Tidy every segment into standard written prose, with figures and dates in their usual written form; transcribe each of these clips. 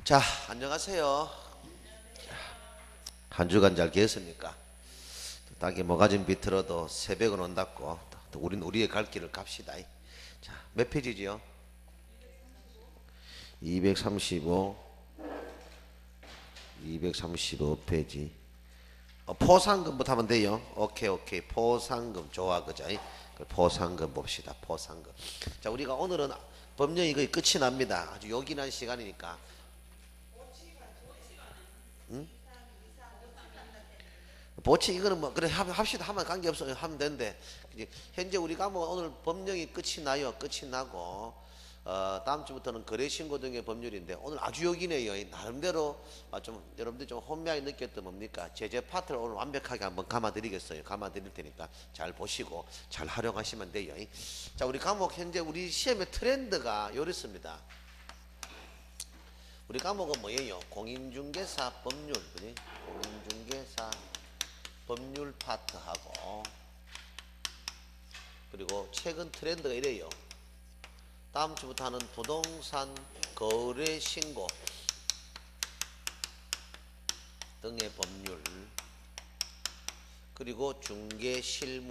자, 안녕하세요. 한 주간 잘 계셨습니까? 땅에 뭐가 좀 비틀어도 새벽은 온다고 또 우리는 우리의 갈 길을 갑시다. 자, 몇 페이지죠? 235 235페이지. 포상금부터 하면 돼요. 오케이. 포상금 좋아, 그죠? 포상금 봅시다. 포상금. 자, 우리가 오늘은 법령이 거의 끝이 납니다. 아주 요긴한 시간이니까. 보치 이거는 뭐 그래 합시다. 하면 관계없어요. 하면 되는데 현재 우리 과목 오늘 법령이 끝이 나요. 끝이 나고 다음 주부터는 거래신고 등의 법률인데 오늘 아주 요긴해요. 나름대로 좀 여러분들 좀 혼미하게 느꼈던 뭡니까? 제재 파트를 오늘 완벽하게 한번 감아드리겠어요. 감아드릴 테니까 잘 보시고 잘 활용하시면 돼요. 자, 우리 과목 현재 우리 시험의 트렌드가 요렇습니다. 우리 과목은 뭐예요? 공인중개사 법률, 그지? 공인중개사 법률 파트하고, 그리고 최근 트렌드가 이래요. 다음 주부터 하는 부동산 거래 신고 등의 법률, 그리고 중개 실무.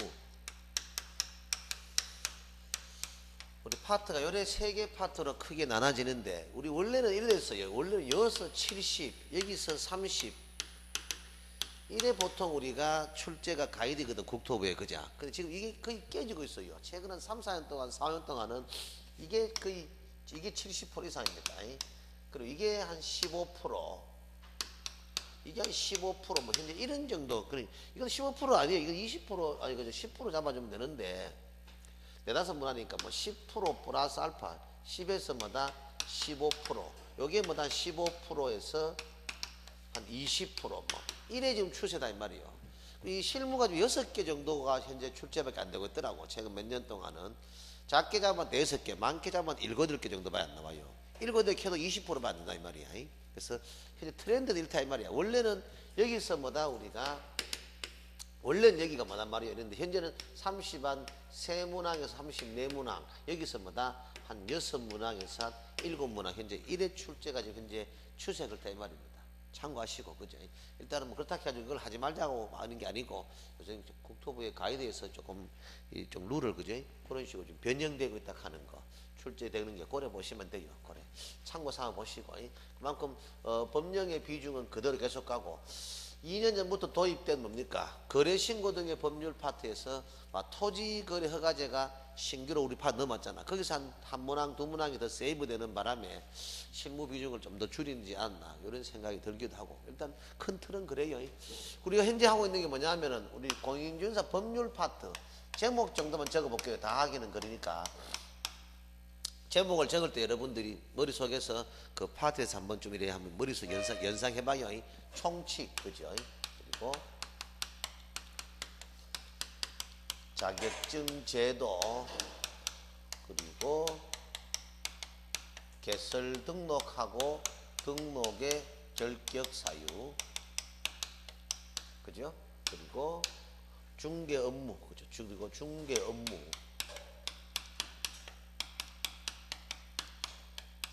우리 파트가 요래 세 개 파트로 크게 나눠지는데, 우리 원래는 이랬어요. 원래는 여기서 70, 여기서 30. 이래 보통 우리가 출제가 가이드거든, 국토부에. 그죠? 근데 지금 이게 거의 깨지고 있어요. 최근 한 3, 4년 동안, 4년 동안은 이게 거의, 이게 70% 이상입니다. 그리고 이게 한 15%, 이게 한 15%, 뭐, 현재 이런 정도. 그래, 이건 15% 아니에요. 이건 20%, 아니, 그죠? 10% 잡아주면 되는데, 네다섯 문화니까 뭐 10% 플러스 알파, 10에서 뭐다? 15%. 요게 뭐다? 15%에서 한 20%, 뭐 이래 지금 추세다 이 말이에요. 이 실무가 좀 6개 정도가 현재 출제밖에 안 되고 있더라고. 최근 몇 년 동안은 작게 잡으면 4개, 많게 잡으면 7, 8개 정도밖에 안 나와요. 7, 8개 켜도 20%만 안 된다 이 말이야. 그래서 현재 트렌드는 이렇다 이 말이야. 원래는 여기서 뭐다? 우리가 원래는 여기가 뭐단 말이에요. 이런데 현재는 30한 3문항에서 34문항, 여기서 뭐다? 한 6문항에서 한 7문항, 현재 1회 출제가 지금 현재 추세 그렇다 이 말입니다. 참고하시고, 그죠? 일단은 뭐 그렇다 해가지고 이걸 하지 말자고 하는 게 아니고, 요새 국토부의 가이드에서 조금 좀 룰을, 그죠? 그런 식으로 좀 변형되고 있다 하는 거, 출제되는 게 고려 보시면 돼요. 고려 참고 삼아 보시고, 그만큼 법령의 비중은 그대로 계속 가고, 2년 전부터 도입된 뭡니까? 거래신고 등의 법률 파트에서 토지거래 허가제가 신규로 우리 파트 넘었잖아. 거기서 한 문항, 2문항이 더 세이브되는 바람에 실무 비중을 좀 더 줄이지 않나, 이런 생각이 들기도 하고. 일단 큰 틀은 그래요. 우리가 현재 하고 있는 게 뭐냐 하면은 우리 공인중개사 법률 파트 제목 정도만 적어볼게요. 다 하기는 그러니까. 제목을 적을 때 여러분들이 머릿속에서 그 파트에서 한번 좀 이래 하면 머릿속 연상해봐요. 총칙, 그죠? 그리고 자격증 제도, 그리고 개설 등록하고 등록의 절격 사유, 그죠? 그리고 중개 업무, 그죠? 그리고 중개 업무,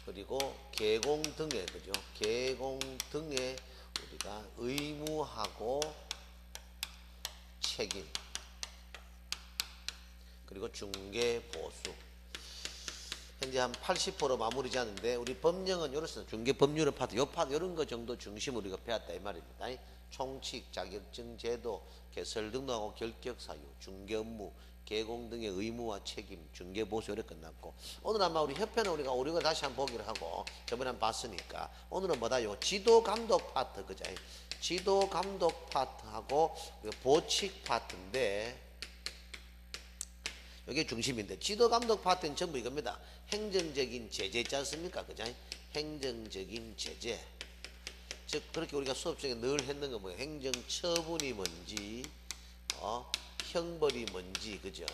그리고 개공 등의, 그죠? 개공 등의 우리가 의무하고 책임, 그리고 중개 보수. 현재 한 80% 마무리지 않은데, 우리 법령은 이렇습니다. 중개 법률의 파트, 요 파트, 이런 거 정도 중심으로 우리가 배웠다 이 말입니다. 총칙, 자격증 제도, 개설 등록하고 결격 사유, 중개 업무, 개공 등의 의무와 책임, 중개 보수, 이렇게 끝났고, 오늘 아마 우리 협회는 우리가 다시 한번 보기를 하고, 저번에 한번 봤으니까 오늘은 뭐다? 요 지도 감독 파트, 그죠? 지도 감독 파트하고 보칙 파트인데, 이게 중심인데, 지도 감독 파트는 전부 이겁니다. 행정적인 제재 있지 않습니까? 그죠? 행정적인 제재. 즉, 그렇게 우리가 수업 중에 늘 했는 거 뭐예요? 행정처분이 뭔지, 형벌이 뭔지, 그죠?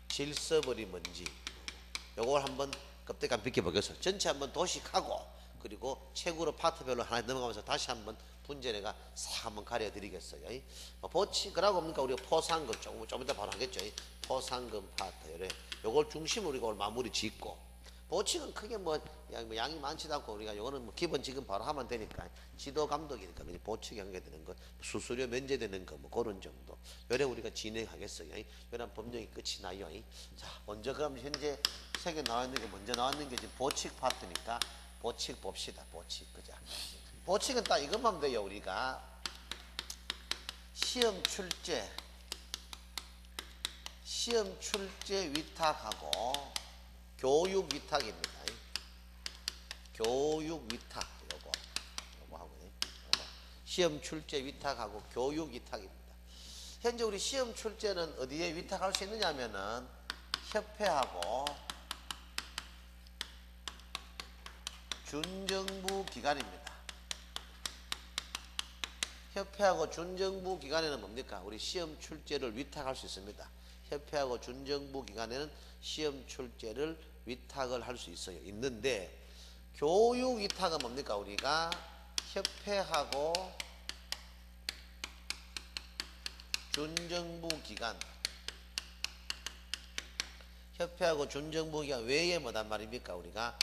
질서벌이 뭔지, 요걸 한번 껍데기 안 비껴보겠어. 전체 한번 도식하고, 그리고 책으로 파트별로 하나 넘어가면서 다시 한번 분전해가 싹 한번 가려드리겠어요. 보치, 그러고 뭡니까? 우리가 포상금, 좀 이따 바로 하겠죠. 포상금 파트, 요걸 중심으로 우리가 오늘 마무리 짓고, 보칙은 크게 뭐 양이 많지도 않고 우리가 요거는 뭐 기본 지금 바로 하면 되니까 지도 감독이니까 그냥 보칙에 관계되는 거 수수료 면제되는 거 뭐 그런 정도 요래 우리가 진행하겠어요. 요런 법령이 끝이 나요. 자 먼저 그럼 현재 세 개 나와 있는 게 먼저 나왔는 게 지금 보칙 파트니까 보칙 봅시다. 보칙 그자. 보칙은 딱 이것만 하면 돼요. 우리가 시험 출제 위탁하고 교육 위탁입니다. 교육 위탁 요거 하고 시험 출제 위탁하고 교육 위탁입니다. 현재 우리 시험 출제는 어디에 위탁할 수 있느냐면은 협회하고 준정부 기관입니다. 협회하고 준정부 기관에는 뭡니까? 우리 시험 출제를 위탁할 수 있습니다. 협회하고 준정부 기관에는 시험 출제를 위탁을 할 수 있어요. 있는데 교육 위탁은 뭡니까? 우리가 협회하고 준정부 기관 외에 뭐단 말입니까? 우리가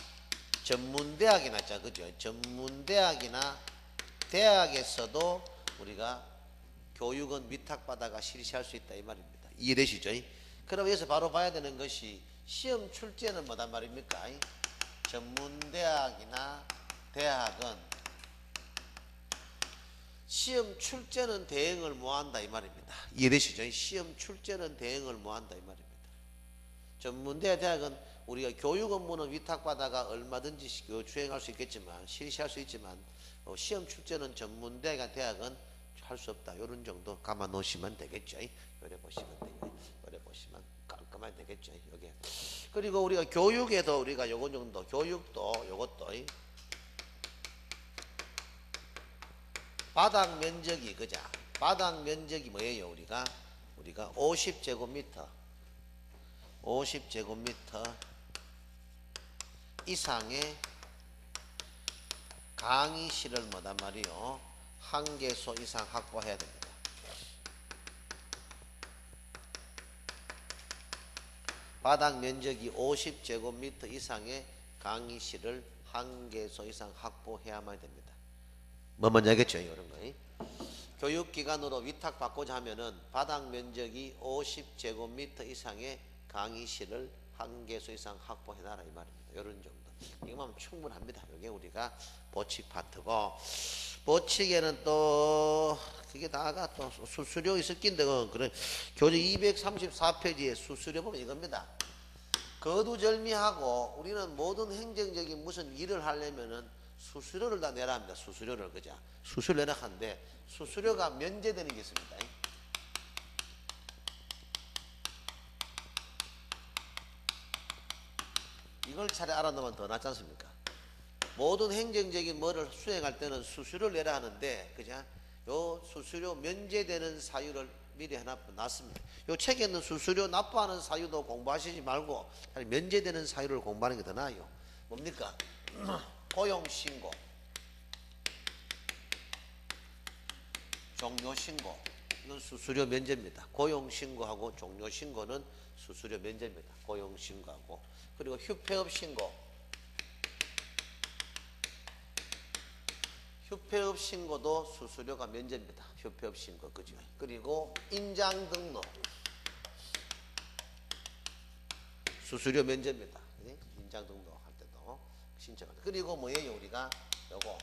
전문대학이나 있잖아. 그죠? 전문대학이나 대학에서도 우리가 교육은 위탁받아가 실시할 수 있다 이 말입니다. 이해되시죠? 그럼 여기서 바로 봐야 되는 것이 시험 출제는 뭐단 말입니까? 전문대학이나 대학은 시험 출제는 대응을 못한다 이 말입니다. 이해되시죠? 시험 출제는 대응을 못한다 이 말입니다. 전문대 대학은 우리가 교육 업무는 위탁받아가 얼마든지 수행할 수 있겠지만 실시할 수 있지만 시험 출제는 전문대학이나 대학은 할 수 없다. 이런 정도 감아 놓으시면 되겠죠. 요래 보시면 되고, 요래 보시면 깔끔하게 되겠죠. 여기. 그리고 우리가 교육에도 우리가 요건 정도, 교육도 요것도 바닥 면적이 그자. 바닥 면적이 뭐예요? 우리가 50제곱미터 이상의 강의실을 뭐단 말이요? 한 개소 이상 확보해야 됩니다. 바닥 면적이 50제곱미터 이상의 강의실을 한 개소 이상 확보해야만 됩니다. 뭐 뭔지 알겠죠? 이런 거. 교육기관으로 위탁받고자 하면은 바닥 면적이 50제곱미터 이상의 강의실을 한 개소 이상 확보해놔라 이 말입니다. 이런 정도. 이거만 충분합니다. 이게 우리가 보칙 파트고, 보칙에는 또 그게 다가 또 수수료 있을 낀데 그래 교재 234페이지에 수수료 보면 이겁니다. 거두절미하고 우리는 모든 행정적인 무슨 일을 하려면은 수수료를 다 내라 합니다. 수수료를 그죠? 수수료 내라 하는데 수수료가 면제되는 게 있습니다. 이걸 차례 알아놓으면 더 낫지 않습니까? 모든 행정적인 뭐를 수행할 때는 수수료를 내라 하는데, 그죠? 요 수수료 면제되는 사유를 미리 해놨습니다. 요 책에 있는 수수료 납부하는 사유도 공부하시지 말고 면제되는 사유를 공부하는 게 더 나아요. 뭡니까? 고용신고, 종료신고, 이건 수수료 면제입니다. 고용신고하고 종료신고는 수수료 면제입니다. 고용신고하고. 그리고 휴폐업 신고, 휴폐업 신고도 수수료가 면제입니다. 휴폐업 신고, 그죠? 그리고 인장 등록, 수수료 면제입니다. 인장 등록할 때도 신청합니다. 그리고 뭐예요? 우리가 요거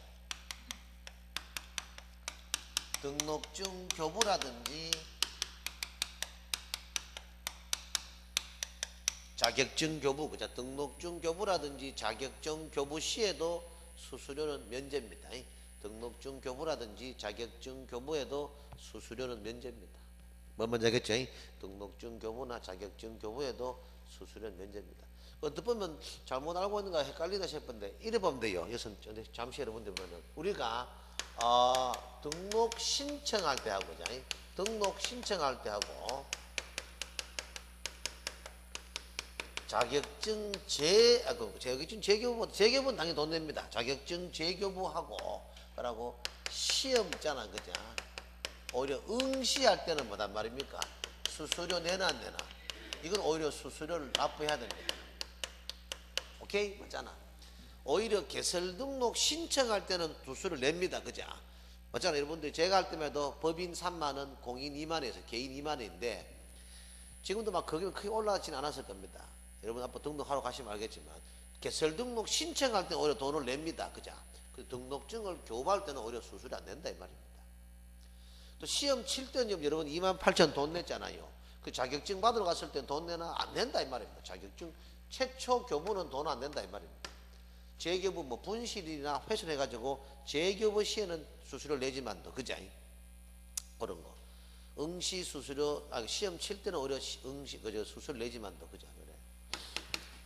등록증 교부라든지 자격증 교부, 그죠? 등록증 교부라든지 자격증 교부 시에도 수수료는 면제입니다. 등록증 교부라든지 자격증 교부에도 수수료는 면제입니다. 뭐 뭔지 알겠죠? 등록증 교부나 자격증 교부에도 수수료는 면제입니다. 어떻게 보면 잘못 알고 있는가 헷갈리다 싶은데 이래 보면 돼요. 여기서 잠시 여러분들 보면 우리가 등록 신청할 때 하고, 등록 신청할 때 하고 자격증 자격증 재교부는 당연히 돈 냅니다. 자격증 재교부하고 그러고 시험 있잖아, 그죠? 오히려 응시할 때는 뭐단 말입니까? 수수료 내나 안 내나? 이건 오히려 수수료를 납부해야 됩니다. 오케이? 맞잖아. 오히려 개설 등록 신청할 때는 수수료를 냅니다. 그죠? 맞잖아. 여러분들 제가 할 때마다 법인 3만 원, 공인 2만 원에서 개인 2만 원인데 지금도 막 거기는 크게 올라가지는 않았을 겁니다. 여러분 앞으로 등록하러 가시면 알겠지만 개설 등록 신청할 때 오히려 돈을 냅니다. 그죠? 그 등록증을 교부할 때는 오히려 수수료 안 낸다 이 말입니다. 또 시험 칠 때는 여러분 28,000 돈 냈잖아요. 그 자격증 받으러 갔을 때 돈 내나 안 낸다 이 말입니다. 자격증 최초 교부는 돈 안 낸다 이 말입니다. 재교부 뭐 분실이나 훼손해가지고 재교부 시에는 수수료를 내지만도 그죠? 그런 거. 응시 수수료 시험 칠 때는 오히려 응시 그저 수수료 내지만도 그죠? 그래.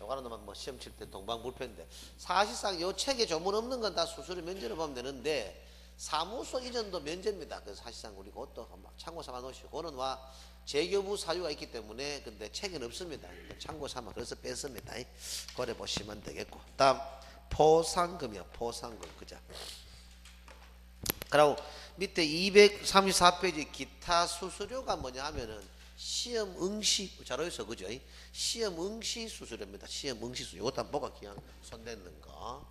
요거는 뭐 시험 칠 때 동방불패인데 사실상 요 책에 조문 없는 건 다 수수료 면제로 보면 되는데 사무소 이전도 면제입니다. 그래서 사실상 우리 그것도 참고 삼아 놓으시고 그거는 와 재교부 사유가 있기 때문에 근데 책은 없습니다. 참고 삼아 그래서 뺐습니다. 그래 보시면 되겠고 다음 포상금이요. 포상금 그죠? 그리고 밑에 234페이지 기타 수수료가 뭐냐 하면은 시험 응시 자료에서 그죠? 시험 응시 수수료입니다. 시험 응시 수수료 이것도 한번 보고 그냥 손대는 거.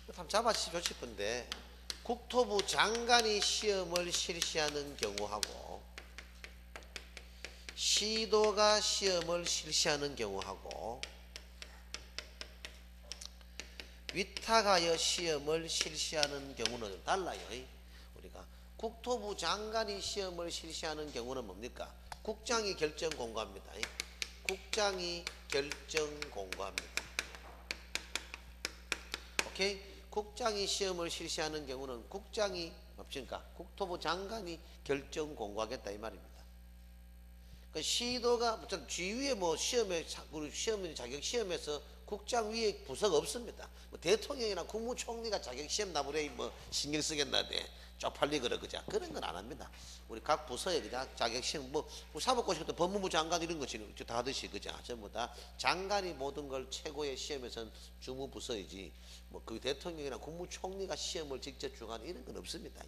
한번 잡아주시고 싶은데 국토부 장관이 시험을 실시하는 경우하고 시도가 시험을 실시하는 경우하고 위탁하여 시험을 실시하는 경우는 좀 달라요. 우리가 국토부 장관이 시험을 실시하는 경우는 뭡니까? 국장이 결정 공고합니다. 국장이 결정 공고합니다. 오케이? 국장이 시험을 실시하는 경우는 국장이 없으니까 국토부 장관이 결정 공고하겠다 이 말입니다. 그 시도가 주위에 뭐 시험에 우리 시험 자격 시험에서 국장 위에 부서가 없습니다. 뭐 대통령이나 국무총리가 자격 시험 나무래 뭐 신경 쓰겠나데 쪽팔리거라 그자 그런 건 안 합니다. 우리 각 부서에 그냥 자격 시험 뭐 사법고시도 법무부 장관 이런 거 지금 다 하듯이 그자 전부 다 장관이 모든 걸 최고의 시험에서는 주무부서이지 뭐 그 대통령이나 국무총리가 시험을 직접 주관 이런 건 없습니다.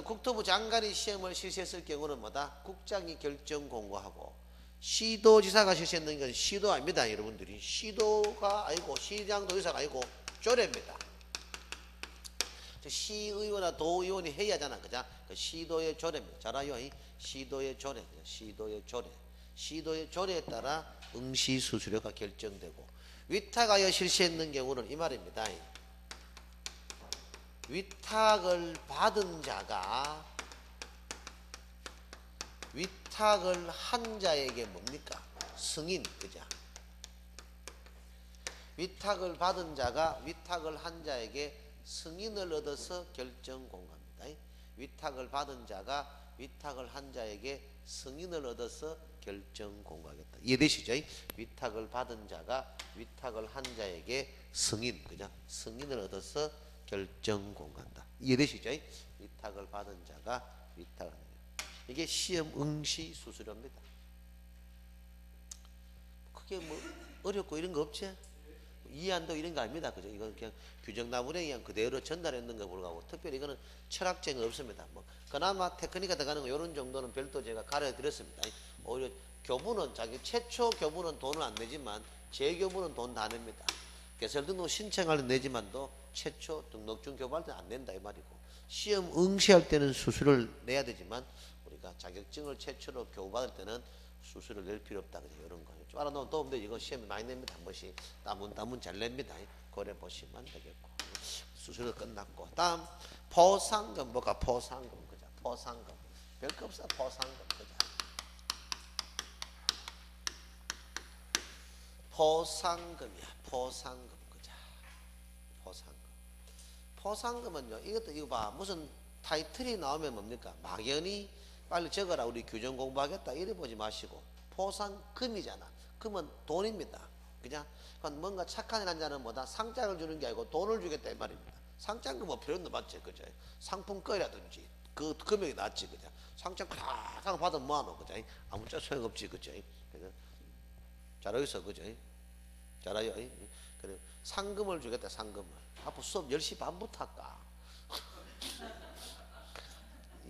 국토부 장관이 시험을 실시했을 경우는 뭐다? 국장이 결정 공고하고 시도지사가 실시했는 건 시도 아닙니다. 여러분들이 시도가 아니고 시장도 의사가 아니고 조례입니다. 시의원이나 도의원이 해야 하잖아. 그죠? 그 시도의 조례입니다. 잘 알아요. 시도의 조례. 시도의 조례. 시도의 조례에 따라 응시 수수료가 결정되고 위탁하여 실시했는 경우는 이 말입니다. 위탁을 받은 자가 위탁을 한 자에게 뭡니까? 승인, 그죠? 위탁을 받은 자가 위탁을 한 자에게 승인을 얻어서 결정 공고합니다. 위탁을 받은 자가 위탁을 한 자에게 승인을 얻어서 결정 공고하겠다. 이해되시죠? 위탁을 받은 자가 위탁을 한 자에게 승인, 그죠? 승인을 얻어서 결정 공고한다. 이해되시죠? 위탁을 받은 자가 위탁을 이게 시험 응시 수수료입니다. 크게 뭐 어렵고 이런 거 없지? 이해한다 이런 거 아닙니다. 그죠? 이건 그냥 규정나무에 의한 그대로 전달했는 거 불구하고 특별히 이거는 철학적인 거 없습니다. 뭐 그나마 테크니크가 들어가는 거 이런 정도는 별도 제가 가르쳐 드렸습니다. 오히려 교부는 자기 최초 교부는 돈을 안 내지만 재교부는 돈 다 냅니다. 개설 등록 신청할 때 내지만도 최초 등록증 교부할 때는 안 낸다 이 말이고 시험 응시할 때는 수수료를 내야 되지만 우리가 자격증을 최초로 교부받을 때는 수수료를 낼 필요 없다. 그죠? 이런 거. 좀 알아놓으면 또 없는데 이거 시험에 많이 냅니다. 한 번씩. 따문 잘 냅니다. 그래 보시면 되겠고. 수수료 끝났고. 다음, 포상금. 뭐가 포상금. 그죠? 포상금. 별거 없어. 포상금. 그죠? 포상금이야. 포상금. 그죠? 포상금. 포상금은요. 이것도 이거 봐. 무슨 타이틀이 나오면 뭡니까? 막연히 빨리 적어라. 우리 규정 공부하겠다. 이래 보지 마시고. 포상금이잖아. 금은 돈입니다. 그죠? 그건 뭔가 착한 일 한 자는 뭐다? 상장을 주는 게 아니고 돈을 주겠다 이 말입니다. 상장금 뭐 필요 없는 맞지? 그죠? 상품권이라든지 그 금액이 낫지. 그죠? 상장 크락하고 받으면 뭐하노? 그죠? 아무짝도 소용없지. 그죠? 그래서 잘 어디서 그죠? 잘 알아요. 그래 상금을 주겠다. 상금을. 앞으로 수업 10시 반부터 할까?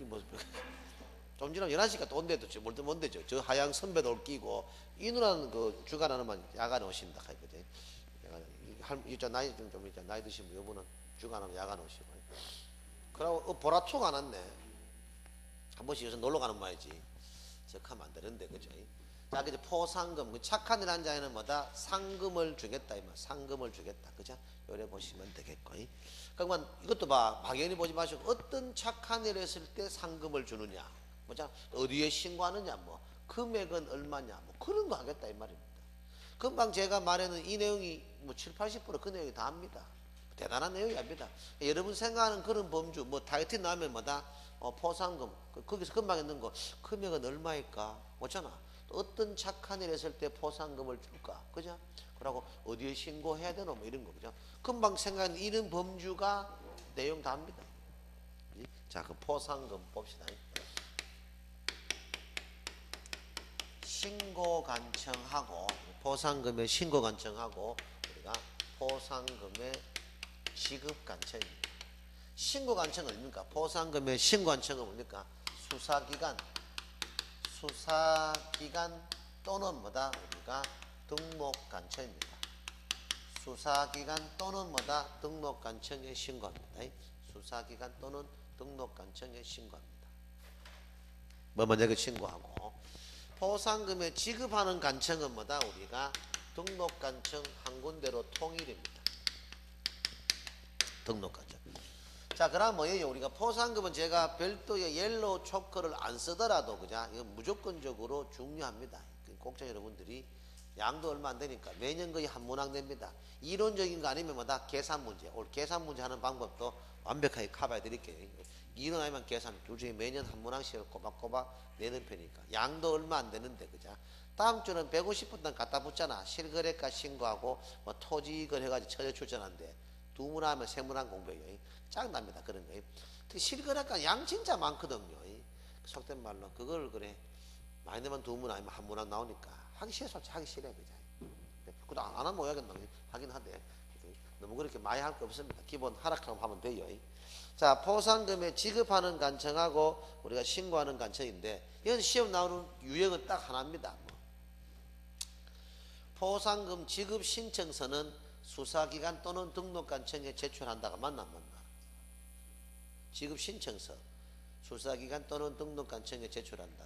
뭐 좀 지나면 11시가 또 온대도 못 되죠. 저 하양 선배도 올 끼고 이 누나는 그 주간하는만 야간에 오신다 하거든. 이제 나이 좀 이제 나이 드신 분 여분은 주간하면 야간 오시고. 그러고 보라투가 안 왔네. 한 번씩 여기서 놀러 가는 말이지. 적하면 안 되는데 그죠? 자, 이제 포상금, 그 착한 일 한 자에는 뭐다? 상금을 주겠다 이 말. 상금을 주겠다, 그죠? 요래 보시면 되겠고. 그러면 이것도 봐, 막연히 보지 마시고 어떤 착한 일을 했을 때 상금을 주느냐, 뭐자 어디에 신고하느냐, 뭐 금액은 얼마냐, 뭐 그런 거 하겠다 이 말입니다. 금방 제가 말하는 이 내용이 뭐 7, 80%그 내용이 다 합니다. 대단한 내용이 합니다. 여러분 생각하는 그런 범주, 뭐 타이틀 나오면 뭐다? 포상금, 거기서 금방 있는 거 금액은 얼마일까? 뭐잖아. 어떤 착한 일 했을 때 포상금을 줄까? 그죠? 그러고 어디에 신고해야 되노? 뭐 이런 거, 그죠? 금방 생각하는 이런 범주가 내용 다 합니다. 자, 그 포상금 봅시다. 신고 간청하고, 포상금의 신고 간청하고, 우리가 포상금의 지급 간청입니다. 신고 간청은 뭡니까? 포상금의 신고 간청은 뭡니까? 수사기관 또는 뭐다? 우리가 등록 간청입니다. 수사기관 또는 뭐다? 등록 간청에 신고합니다. 수사기관 또는 등록 간청에 신고합니다. 뭐 먼저 그 신고하고, 포상금에 지급하는 간청은 뭐다? 우리가 등록 간청 한 군데로 통일입니다. 등록 간청. 자, 그럼 뭐예요? 우리가 포상금은 제가 별도의 옐로우 초크를 안 쓰더라도, 그죠? 이건 무조건적으로 중요합니다. 꼭장 여러분들이 양도 얼마 안 되니까 매년 거의 한 문항 냅니다. 이론적인 거 아니면 뭐다? 계산 문제. 오늘 계산 문제 하는 방법도 완벽하게 커버해 드릴게요. 이론 아니면 계산 둘 중에 매년 한 문항씩을 꼬박꼬박 내는 편이니까. 양도 얼마 안 되는데, 그죠? 다음 주는 150분당 갖다 붙잖아. 실거래가 신고하고 뭐 토지걸 해가지고 처제 출전한데 두 문항 하면 세 문항 공부해요. 짱납니다. 그런 거예요. 특히 실거래가 양 진짜 많거든요. 속된 말로 그걸 그래 많이 내면 두 문항 아니면 한 문항 나오니까 하기 싫어. 솔직히 하기 싫어. 그죠? 그거 안 하면 모야겠나 하긴 하대. 너무 그렇게 많이 할 거 없습니다. 기본 하락하면 하면 돼요. 자, 포상금에 지급하는 간청하고 우리가 신고하는 간청인데, 이건 시험 나오는 유형은 딱 하나입니다. 포상금 지급 신청서는 수사기관 또는 등록간청에 제출한다가 맞나 안 맞나? 지급 신청서 수사기관 또는 등록간청에 제출한다.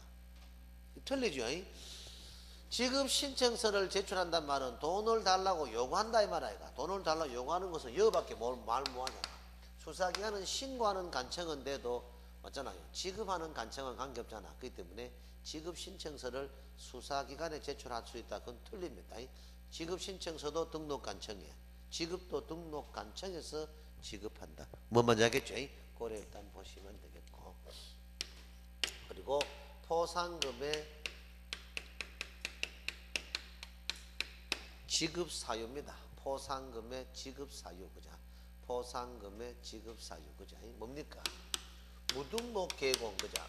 틀리죠? 지급 신청서를 제출한단 말은 돈을 달라고 요구한다 이 말 아이가. 돈을 달라고 요구하는 것은 여밖에 말 뭐하냐. 수사기관은 신고하는 간청인데도 맞잖아요. 지급하는 간청은 관계없잖아. 그렇기 때문에 지급 신청서를 수사기관에 제출할 수 있다. 그건 틀립니다. 지급 신청서도 등록 간청이에요. 지급도 등록 간청에서 지급한다. 뭐 먼저 하겠죠? 그래 일단 보시면 되겠고. 그리고 포상금의 지급 사유입니다. 포상금의 지급 사유, 그죠? 포상금의 지급 사유, 그죠? 뭡니까? 무등록 개공, 그죠?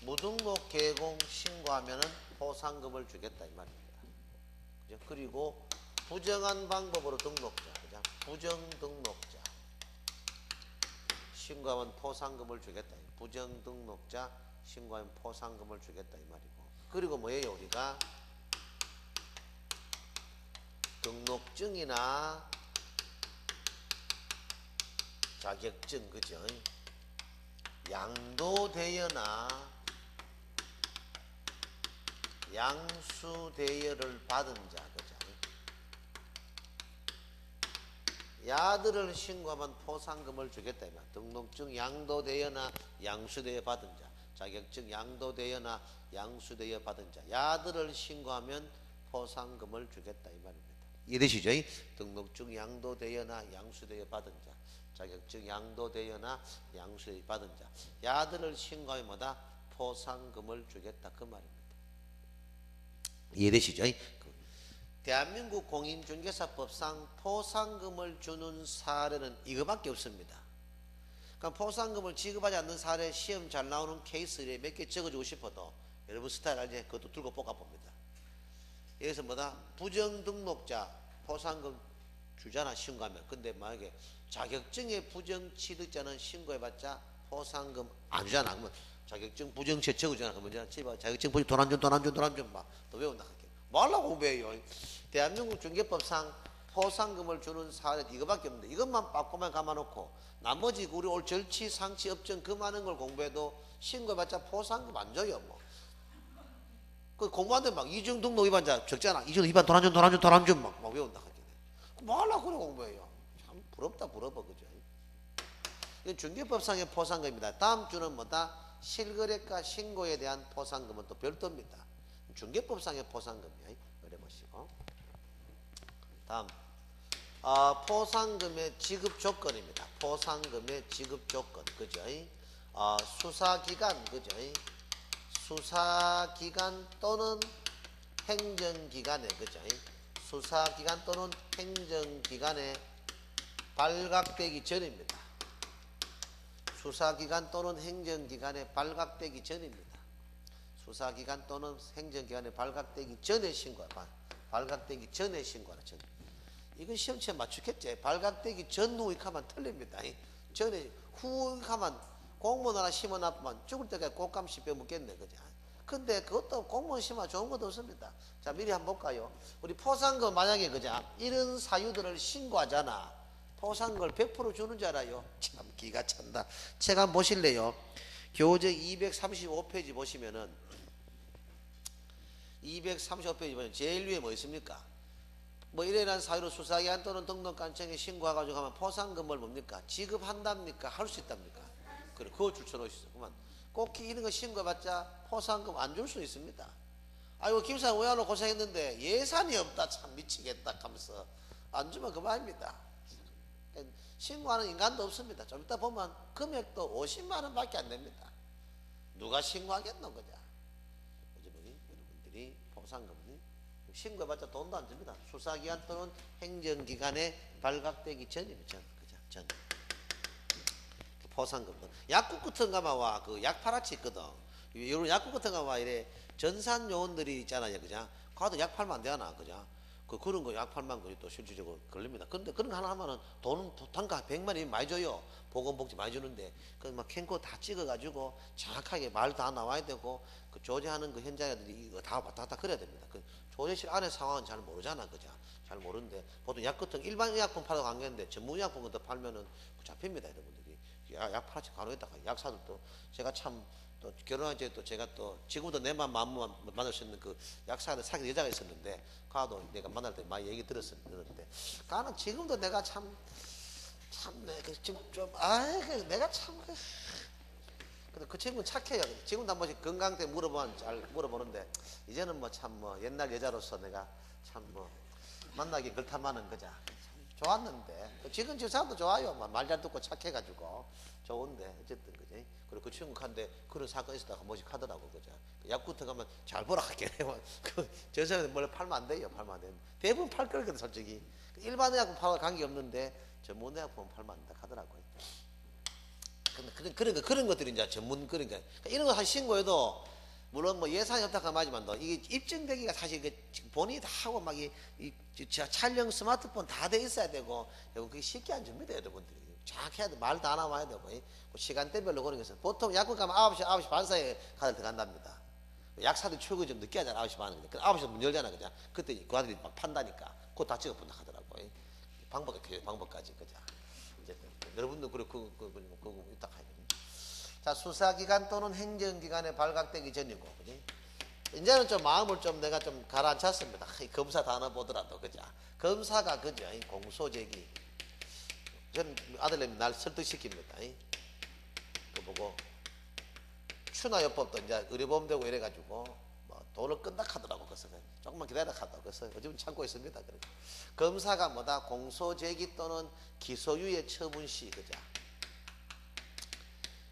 무등록 개공 신고하면은 포상금을 주겠다 이 말입니다. 그죠? 그리고 부정한 방법으로 등록자, 그죠? 부정 등록자 신고하면 포상금을 주겠다. 부정 등록자 신고하면 포상금을 주겠다 이 말이고. 그리고 뭐예요? 우리가 등록증이나 자격증, 그죠? 양도대여나 양수대여를 받은 자, 그죠? 야들을 신고하면 포상금을 주겠다. 등록증 양도대여나 양수대여 받은 자, 자격증 양도대여나 양수대여 받은 자, 야들을 신고하면 포상금을 주겠다 이 말입니다. 이해되시죠? 등록증 양도대여나 양수대여 받은 자, 자격증 양도대여나 양수대여 받은 자, 야들을 신고하면 뭐다? 포상금을 주겠다 그 말입니다. 이해되시죠? 대한민국 공인중개사법상 포상금을 주는 사례는 이거밖에 없습니다. 그러니까 포상금을 지급하지 않는 사례 시험 잘 나오는 케이스에 몇 개 적어주고 싶어도 여러분 스타일 알지? 그것도 들고 볶아봅니다. 여기서 뭐다? 부정등록자 포상금 주잖아 신고하면. 근데 만약에 자격증의 부정취득자는 신고해봤자 포상금 안 주잖아. 그러면 자격증 부정책 적어주잖아. 그러면 집에 자격증 부정 돈 안 준, 돈 안 준, 돈 안 준 막 또 외운다. 뭐 하려고 공부해요? 대한민국 중개법상 포상금을 주는 사례 이거밖에 없는데 이것만 빠꾸만 감아놓고 나머지 우리 올 절치, 상치, 업종 그 많은 걸 공부해도 신고해봤자 포상금 안 줘요. 뭐. 그 공부하는데 막 이중 등록 위반자 적잖아. 이중 위반 돈 안 준, 돈 안 준, 돈 안 준 막 외운다. 뭐 하려고 그래 공부해요? 참 부럽다 부러워 그죠? 이건 중개법상의 포상금입니다. 다음 주는 뭐다? 실거래가 신고에 대한 포상금은 또 별도입니다. 중개법상의 포상금이에요. 그래 보시고. 다음 포상금의 지급 조건입니다. 포상금의 지급 조건 그죠? 수사기간 그죠? 수사기간 또는 행정기간에 그죠? 수사기간 또는 행정기간에 발각되기 전입니다. 수사기간 또는 행정기간에 발각되기 전입니다. 수사기간 또는 행정기간에 발각되기 전에 신고하라. 발각되기 전에 신고하라. 전. 이건 시험치에 맞추겠지. 발각되기 전 후익하면 틀립니다. 전에 후익하면 공무원 하나 심어놨으면 죽을 때까지 꽃감 씹혀 먹겠네. 그죠? 근데 그것도 공무원 심어 좋은 것도 없습니다. 자, 미리 한번 볼까요? 우리 포상금 만약에 그죠? 이런 사유들을 신고하잖아. 포상금을 100% 주는 줄 알아요. 참 기가 찬다. 책 한번 보실래요? 교재 235페이지 보시면은 235페이지 보면 제일 위에 뭐 있습니까? 뭐 이래란 사유로 수사기관 또는 등록관청에 신고해가지고 하면 포상금을 뭡니까? 지급한답니까? 할 수 있답니까? 그래, 그거 줄쳐놓으시죠. 그만. 꼭 이런 거 신고해봤자 포상금 안 줄 수 있습니다. 아이고 김사장 왜 하나 고생했는데 예산이 없다 참 미치겠다 하면서 안 주면 그만입니다. 신고하는 인간도 없습니다. 좀 이따 보면 금액도 50만 원밖에 안 됩니다. 누가 신고하겠노 그죠? 여러분들이 포상금이 신고해봤자 돈도 안 줍니다. 수사기관 또는 행정기관에 발각되기 전입니다. 그죠? 전. 포상금도. 약국 같은 거만 와, 그 약팔아치 있거든. 이런 약국 같은 거만 와, 이래 전산 요원들이 있잖아요. 그죠? 가도 약 팔면 안 되나, 그죠? 그런 거 약 팔만 거지 또 실질적으로 걸립니다. 그런데 그런 거 하나 하면은 돈은 단가 100만원 많이 줘요. 보건복지 많이 주는데, 그 막 캔코 다 찍어가지고 정확하게 말 다 나와야 되고, 그 조제하는 그 현장애들이 이거 다 왔다 갔다 그래야 됩니다. 그 조제실 안에 상황은 잘 모르잖아, 그죠? 잘 모르는데, 보통 약 같은 일반 의약품 팔아도 안 되는데, 전문 의약품 같은 거 팔면은 잡힙니다, 여러분들이. 약 팔아치 간호했다가 약사들도 제가 참 또 결혼할 때 또 제가 또 지금도 내만 마음만 만날 수 있는 그 약사한테 사귄 여자가 있었는데 가도 내가 만날 때 많이 얘기 들었는데 가는 지금도 내가 참 지금 좀 내가 참 근데 그 친구는 착해요. 지금도 한 번씩 건강 때 물어보면 잘 물어보는데 이제는 뭐 참 뭐 옛날 여자로서 내가 참 뭐 만나기 그렇다마는 그자 좋았는데 지금 저 사람도 좋아요. 말 잘 듣고 착해가지고 좋은데 어쨌든 그지. 그리고 그 친구 한데 그런 사건 있었다가 한 번씩 하더라고 그죠. 약국터 가면 잘 보라 할게. 그저 사람은 뭘 팔면 안 돼요. 팔면 안 돼요. 대부분 팔 거거든 솔직히. 일반 의약품 팔과 관계 없는데 전문 의약품 팔면 안 된다 하더라고요. 그런 것들이 이제 전문 그러니까 이런 거 한 신고해도 물론 뭐 예산이 없다고 하지만 이게 입증되기가 사실 본인이 다 하고 막 촬영 스마트폰 다 돼 있어야 되고 그게 쉽게 안 줍니다 여러분들이. 쫙 해야 돼. 말 다 나와야 되고 시간대별로 그런 것은 보통 약국 가면 9시 반 사이에 가들 들어간답니다. 약사들 출근 좀 늦게 하잖아. 9시 반인데 9시 문 열잖아 그죠. 그때 그 아들이 막 판다니까 그거 다 찍어본다 하더라고. 방법까지 그죠. 어쨌든 여러분도 그렇고 그거 이따 가야 돼. 자, 수사기관 또는 행정기관에 발각되기 전이고, 그지? 이제는 좀 마음을 좀 내가 좀 가라앉혔습니다. 검사 단어 보더라도, 그죠? 검사가, 그죠? 공소제기. 전 아들님이 날 설득시킵니다. 그 보고, 추나요법도 이제 의료보험되고 이래가지고, 뭐 돈을 끈다 하더라고. 그래서 조금만 기다려 하더라고. 그래서 요즘 참고 있습니다. 그러니까. 검사가 뭐다? 공소제기 또는 기소유예 처분 시, 그죠?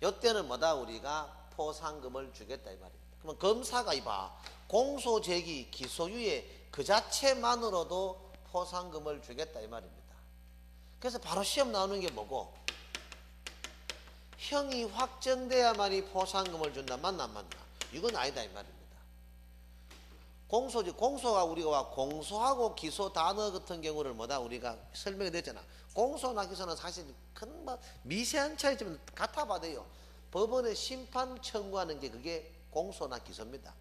이때는 뭐다 우리가 포상금을 주겠다 이 말입니다. 그러면 검사가 이봐 공소제기 기소유예 그 자체만으로도 포상금을 주겠다 이 말입니다. 그래서 바로 시험 나오는 게 뭐고 형이 확정돼야만이 포상금을 준다. 맞나 안 맞나? 이건 아니다 이 말입니다. 공소가 우리가 공소하고 기소 단어 같은 경우를 뭐다 우리가 설명이 됐잖아. 공소나 기소는 사실 큰 미세한 차이점은 같아 봐도요. 법원에 심판 청구하는 게 그게 공소나 기소입니다.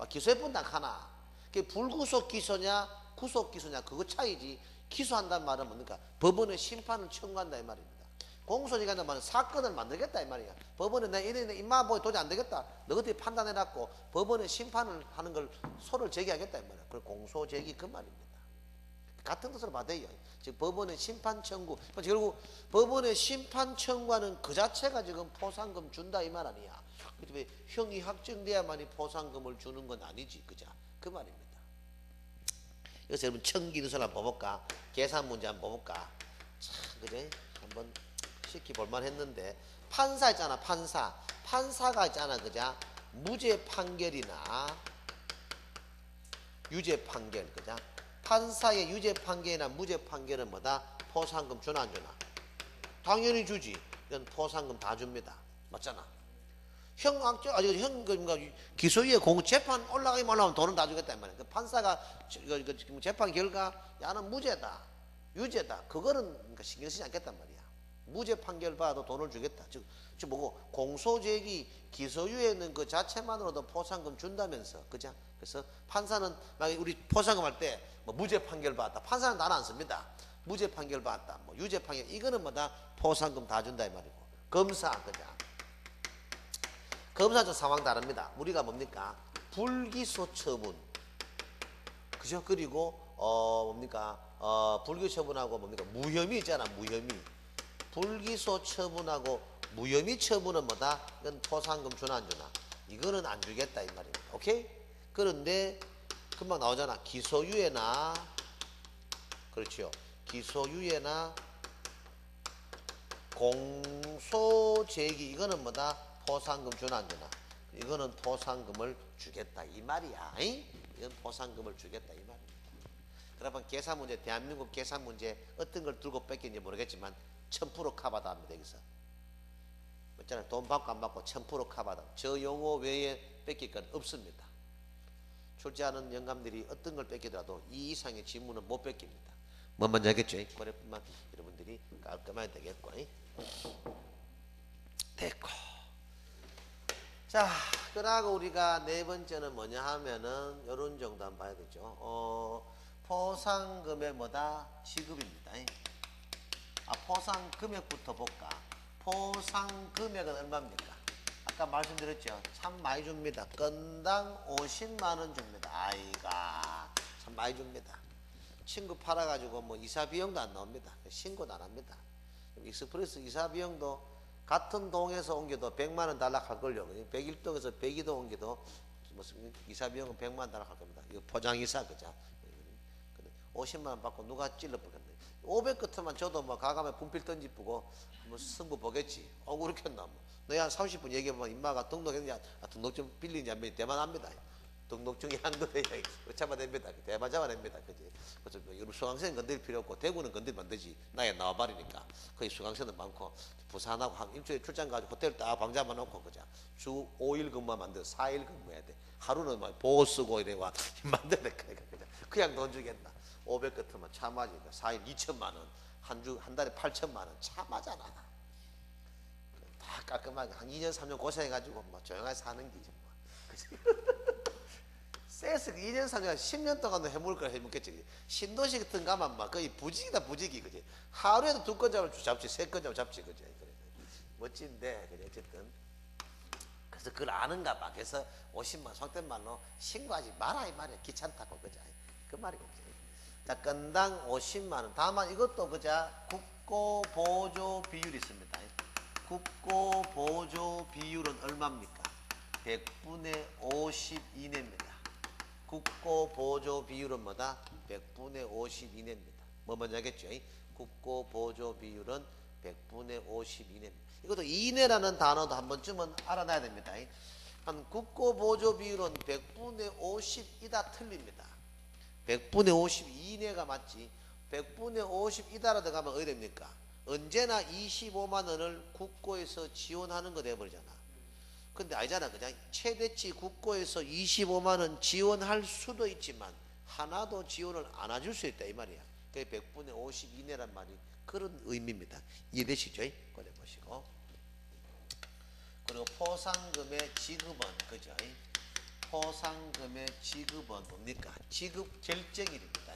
기소해본 딱 하나. 그게 불구속 기소냐 구속 기소냐 그거 차이지. 기소한다는 말은 뭡니까? 법원에 심판을 청구한다 이 말입니다. 공소지가 한다는 말은 사건을 만들겠다 이 말이야. 법원에 내가 이래 입만 보기 도저히 안 되겠다. 너희들이 판단해놨고 법원에 심판을 하는 걸 소를 제기하겠다 이 말이야. 그걸 공소제기 그 말입니다. 같은 뜻으로 받아요. 즉 법원의 심판 청구. 결국 법원의 심판 청구하는 그 자체가 지금 포상금 준다 이 말 아니야. 왜 형이 확정돼야만이 포상금을 주는 건 아니지, 그자? 그 말입니다. 그래서 여러분 청기누설 한번 봐볼까? 계산 문제 한번 봐볼까? 참 그래 한번 시키 볼만 했는데 판사 있잖아, 판사가 있잖아, 그자? 무죄 판결이나 유죄 판결, 그자? 판사의 유죄 판결이나 무죄 판결은 뭐다? 포상금 주나 안 주나? 당연히 주지. 이건 포상금 다 줍니다. 맞잖아. 기소유예 재판 올라가기만 하면 돈은 다 주겠다 이 말이야. 판사가 재판 결과 야는 무죄다, 유죄다. 그거는 그러니까 신경 쓰지 않겠단 말이야. 무죄 판결 받아도 돈을 주겠다. 즉 뭐고 공소제기 기소유예는 그 자체만으로도 포상금 준다면서, 그죠? 그래서 판사는 우리 포상금 할 때 뭐 무죄 판결 받았다. 판사는 나는 안 씁니다. 무죄 판결 받았다. 뭐 유죄 판결 이거는 뭐다 포상금 다 준다 이 말이고. 검사 그죠? 검사 좀 상황 다릅니다. 우리가 뭡니까? 불기소 처분, 그죠? 그리고 뭡니까? 불기소 처분하고 뭡니까? 무혐의 있잖아, 무혐의. 불기소 처분하고 무혐의 처분은 뭐다? 이건 포상금 주나 안 주나? 이거는 안 주겠다 이 말입니다. 오케이? 그런데 금방 나오잖아. 기소유예나, 그렇죠? 기소유예나 공소제기 이거는 뭐다? 포상금 주나 안 주나? 이거는 포상금을 주겠다 이 말이야. 이건 포상금을 주겠다 이 말입니다. 그러면 계산 문제, 대한민국 계산 문제 어떤 걸 들고 뺏겼는지 모르겠지만 1000% 카바다 합니다. 여기서 있잖아요. 돈 받고 안 받고 1000% 카바다. 저 용어 외에 뺏길 건 없습니다. 출제하는 영감들이 어떤 걸 뺏기더라도 이 이상의 지문은 못 뺏깁니다. 뭔 말인지 알겠죠? 그래뿐만 여러분들이 깔끔하게 되겠고. 됐고. 자, 그러고 우리가 네 번째는 뭐냐 하면은 요런 정도 한번 봐야 되죠. 포상금의 뭐다? 지급입니다. 포상 금액부터 볼까? 포상 금액은 얼마입니까? 아까 말씀드렸죠. 참 많이 줍니다. 건당 50만 원 줍니다. 아이가 참 많이 줍니다. 친구 팔아가지고 뭐 이사 비용도 안 나옵니다. 신고도 안 합니다. 익스프레스 이사 비용도 같은 동에서 옮겨도 100만 원 달라 할걸요. 101동에서 102동 옮겨도 무슨 이사 비용은 100만 원 달라 할 겁니다. 이거 포장이사 그죠? 50만 원 받고 누가 찔러보겠네. 500 끝만 줘도 뭐 가감에 분필 던지쁘고 뭐 승부 보겠지. 그렇겠나 뭐. 너희 한 30분 얘기하면 임마가 등록했냐, 등록 좀 빌리냐 하면 대만합니다. 등록증이 한도에 잡아냅니다. 대만 잡아냅니다. 그지? 그래서 여러분 수강생 건드릴 필요 없고 대구는 건드리면 안 되지. 나에 나와버리니까. 거기 수강생도 많고 부산하고 한 일주일 출장 가지고 호텔 딱 방 잡아놓고 그자. 주 5일 근무하면 안 돼. 4일 근무해야 돼. 하루는 막 보호 쓰고 이래와 만들어 그러니까 그냥 돈 주겠나. 500 같으면 참하니까 4일 2천만 원, 한 달에 8천만 원 참하잖아. 다 깔끔하게 한 2년 3년 고생해가지고 뭐 조용하게 사는 기지 뭐. 세스 2년 3년 10년 동안도 해먹을 걸 해먹겠지. 신도시 같은 가면 막 거의 부직이다 부직이 그지. 하루에도 2건 잡지 3건 잡지 그지. 그래. 멋진데 그래 어쨌든. 그래서 그걸 아는가 봐. 그래서 50만 속된 말로 신고하지 마라 이 말이야. 귀찮다고 그자. 그 말이겠지. 자, 건당 50만 원. 다만 이것도 그자 국고 보조 비율이 있습니다. 국고 보조 비율은 얼마입니까? 100분의 50 이내입니다. 국고 보조 비율은 뭐다? 100분의 50 이내입니다. 뭐 뭔지 알겠죠? 국고 보조 비율은 100분의 50 이내입니다. 이것도 이내라는 단어도 한 번쯤은 알아놔야 됩니다. 한 국고 보조 비율은 100분의 50이다 틀립니다. 100분의 50 이내가 맞지. 100분의 50 이다라 들어가면 어디 됩니까? 언제나 25만 원을 국고에서 지원하는 거 돼버리잖아. 근데 아니잖아. 그냥 최대치 국고에서 25만 원 지원할 수도 있지만 하나도 지원을 안 해줄 수 있다 이 말이야. 그게 100분의 50 이내란 말이 그런 의미입니다. 이해되시죠? 꺼내 보시고. 그리고 포상금의 지급은 그죠? 포상금의 지급은 뭡니까? 지급 결정일입니다.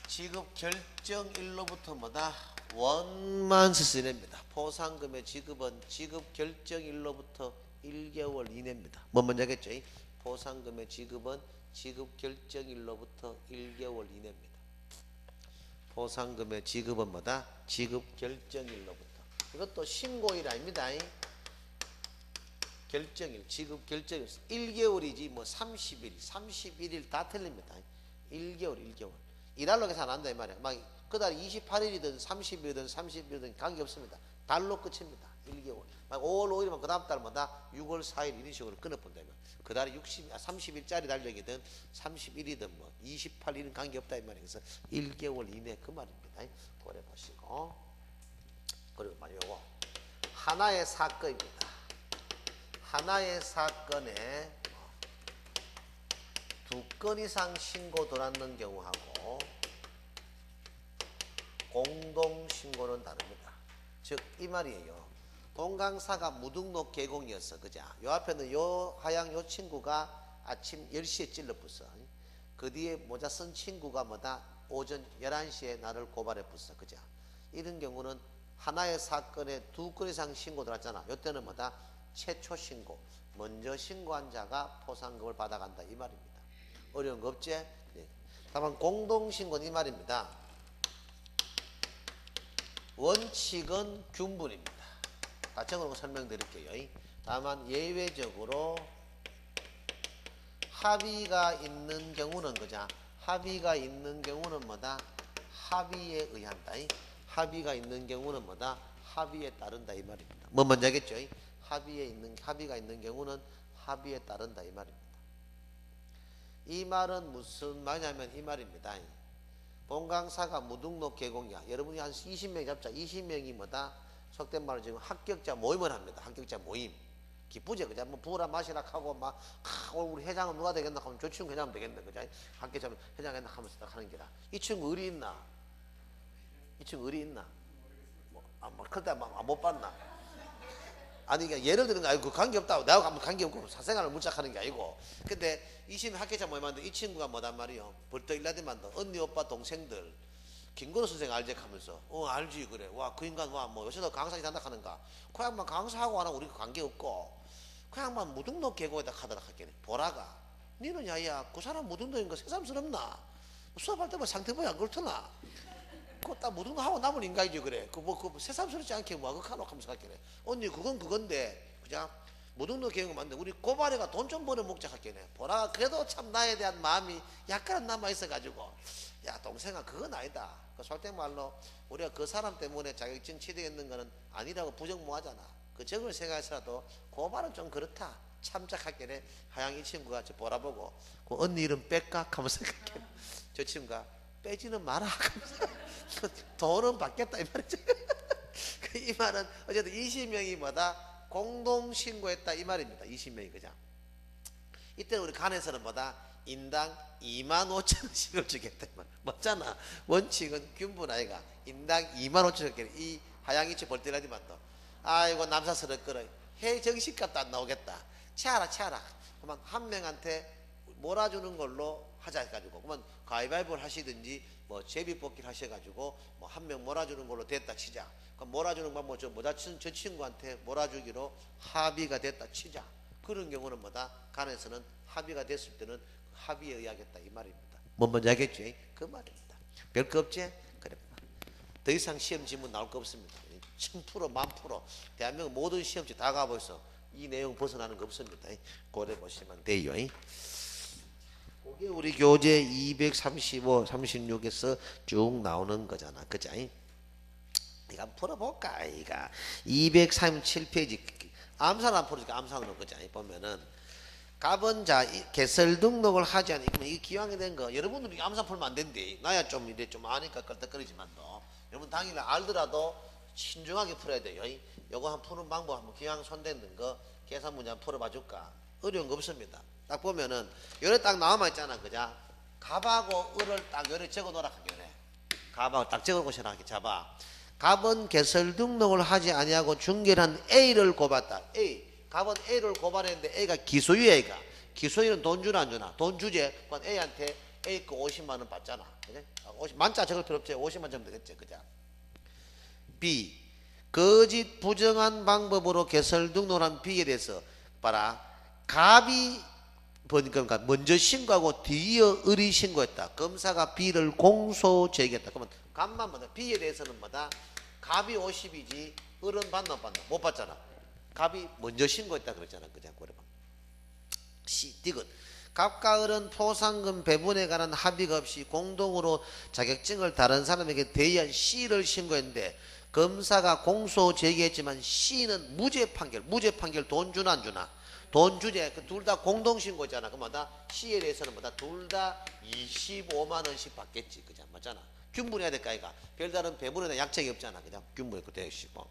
지급 결정일로부터 뭐다? 원만스 시내입니다. 포상금의 지급은 지급 결정일로부터 1개월 이내입니다. 뭐 먼저 하겠죠? 포상금의 지급은 지급 결정일로부터 1개월 이내입니다. 포상금의 지급은 뭐다? 지급 결정일로부터. 이것도 신고일 아닙니다. 결정일, 지급 결정일 1개월이지 뭐 30일, 31일 다 틀립니다. 1개월. 일할로 계산 안 한다 이 말이야. 막 그달 28일이든 30일이든 30일이든 관계없습니다. 달로 끝입니다. 1개월. 막 5월 5일이면 그 다음 달마다 6월 4일 이런 식으로 끊어본다면 그 달에 30일짜리 달력이든 30일이든 뭐 28일은 관계없다 이 말이야. 그래서 1개월 이내 그 말입니다. 고려 보시고. 그리고 요거 하나의 사건입니다. 하나의 사건에 2건 이상 신고 들어왔는 경우하고 공동신고는 다릅니다. 즉 이 말이에요. 동강사가 무등록 개공이었어. 그죠? 요 앞에는 요 하양 요 친구가 아침 10시에 찔러붙어. 그 뒤에 모자 쓴 친구가 뭐다? 오전 11시에 나를 고발해 붙어. 그죠? 이런 경우는 하나의 사건에 2건 이상 신고 들어왔잖아. 요때는 뭐다? 최초 신고. 먼저 신고한 자가 포상금을 받아간다. 이 말입니다. 어려운 거 없지? 네. 다만 공동신고는 이 말입니다. 원칙은 균분입니다. 다층으로 설명드릴게요. 다만 예외적으로 합의가 있는 경우는 그자 합의가 있는 경우는 뭐다? 합의에 의한다. 합의가 있는 경우는 뭐다? 합의에 따른다 이 말입니다. 뭐 먼저 하겠죠? 합의가 있는 경우는 합의에 따른다 이 말입니다. 이 말은 무슨 말이냐면 이 말입니다. 본강사가 무등록 개공이야. 여러분이 한 20명 잡자. 20명이 뭐다? 속된 말로 지금 합격자 모임을 합니다. 합격자 모임. 기쁘지? 그자? 뭐 부으라 마시라 하고 막 오늘 우리 회장은 누가 되겠나 하면 저 친구 회장은 되겠네. 그자? 합격자 회장 했나 하면서 딱 하는 게라. 이 친구 의리 있나? 이 친구 의리 있나? 뭐 그때 못 봤나? 아니, 그러니까 예를 들은 거 아니고 관계없다고 내가 관계없고 사생활을 묻작하는 게 아니고 근데 20명 학교자 모임하는데 이 친구가 뭐단 말이요 벌떡 일나더만 언니 오빠 동생들 김건우 선생 알지 하면서 알지 그래 와 그 인간 와 뭐 요새도 강사기 산다 하는가 그 양반 강사하고 안 하고 우리가 관계없고 그 양반 무등록 계고에다 하더라 하겠네 보라가 니는 야야 그 사람 무등록인 거 새삼스럽나 수업할 때만 상태보야 안 그렇더나 그거 딱 무등록하고 남은 인간이지 그래. 그 새삼스럽지 않게 뭐 하고 하면서 할게네. 언니 그건 그건데 그냥 무등록 계획은 맞는데 우리 고발해가 돈 좀 벌어 먹자 할게네. 보라 그래도 참 나에 대한 마음이 약간은 남아 있어가지고 야 동생아 그건 아니다. 그 솔직히 말로 우리가 그 사람 때문에 자격증 취득했는 거는 아니라고 부정 못 하잖아. 그 적을 생각해서라도 고발은 좀 그렇다. 참작할게네. 하양 이 친구가 저 보라보고 그 언니 이름 뺄까 하면서 생각해. 저 친구가 빼지는 마라 하면서 돈은 받겠다 이 말이죠. 이 말은 어쨌든 20명이 뭐다? 공동신고했다 이 말입니다. 20명이 그죠? 이때는 우리 간에서는 뭐다? 인당 25,000원씩을 주겠다 이 말. 맞잖아. 원칙은 균분 아이가 인당 25,000원 이 하양이치 볼때라디만도 아이고 남사스럽거라 해 정식값도 안 나오겠다. 채하라 그만 한 명한테 몰아주는 걸로 하자 해가지고 그러면 가위바위보를 하시든지 뭐 제비뽑기를 하셔가지고 뭐 한 명 몰아주는 걸로 됐다 치자. 그럼 몰아주는 건 뭐 저 친구한테 몰아주기로 합의가 됐다 치자. 그런 경우는 뭐다? 간에서는 합의가 됐을 때는 합의에 의하겠다 이 말입니다. 뭐 먼저 하겠지? 그 말입니다. 별 거 없지? 그래. 더 이상 시험 지문 나올 거 없습니다. 1000% 1000% 대한민국 모든 시험지 다 가보셔서 이 내용 벗어나는 거 없습니다. 고려 보시면 돼요. 그게 우리 교재 235, 36에서 쭉 나오는 거잖아. 그죠? 이거 한번 풀어볼까? 이거 237페이지 암산을 안 풀어줄까? 암산으로 그죠? 보면은 가번자 개설 등록을 하지 않으면 이 기왕이 된 거 여러분들이 암산 풀면 안 된대. 나야 좀 이래 좀 아니까 껄떡거리지만도 여러분 당연히 알더라도 신중하게 풀어야 돼요. 요거 한 푸는 방법 한번 기왕 손대는 거 계산 문제 한번 풀어봐 줄까? 어려운 거 없습니다. 딱 보면은 요래 딱 나와만 있잖아. 그자? 갑하고 을을 딱 요래 적어 놓으라. 요래. 갑하고 딱 적어 놓으시라. 잡아. 갑은 개설 등록을 하지 아니하고 중개한 A를 고봤다. A. 갑은 A를 고발했는데 A가 기소유예. A가. 기소유는 돈 주나 안 주나? 돈 주제. 그건 A한테 A 거 50만 원 받잖아. 그래? 50, 만자 적을 필요 없지. 50만 점 되겠지. 그죠? B. 거짓 부정한 방법으로 개설 등록을 한 B에 대해서 봐라. 갑이 그러니까 먼저 신고하고 뒤이어 을이 신고했다. 검사가 B를 공소 제기했다. 그러면 갑만 뭐다. B에 대해서는 뭐다. 갑이 50이지 을은 받나 못 받나? 못 받잖아. 갑이 먼저 신고했다 그랬잖아. 그냥 그래 봐. C. 디귿. 갑과 을은 포상금 배분에 관한 합의가 없이 공동으로 자격증을 다른 사람에게 대여한 C를 신고했는데 검사가 공소 제기했지만 C는 무죄 판결 돈 주나 안 주나? 돈 주제. 그 둘 다 공동 신고잖아. 그럼 뭐다? C에 대해서는 뭐다? 둘 다 25만 원씩 받겠지. 그죠? 맞잖아. 균분해야 될까 아이가. 별다른 배분에 대한 약정이 없잖아. 그냥 균분해 그 대시고.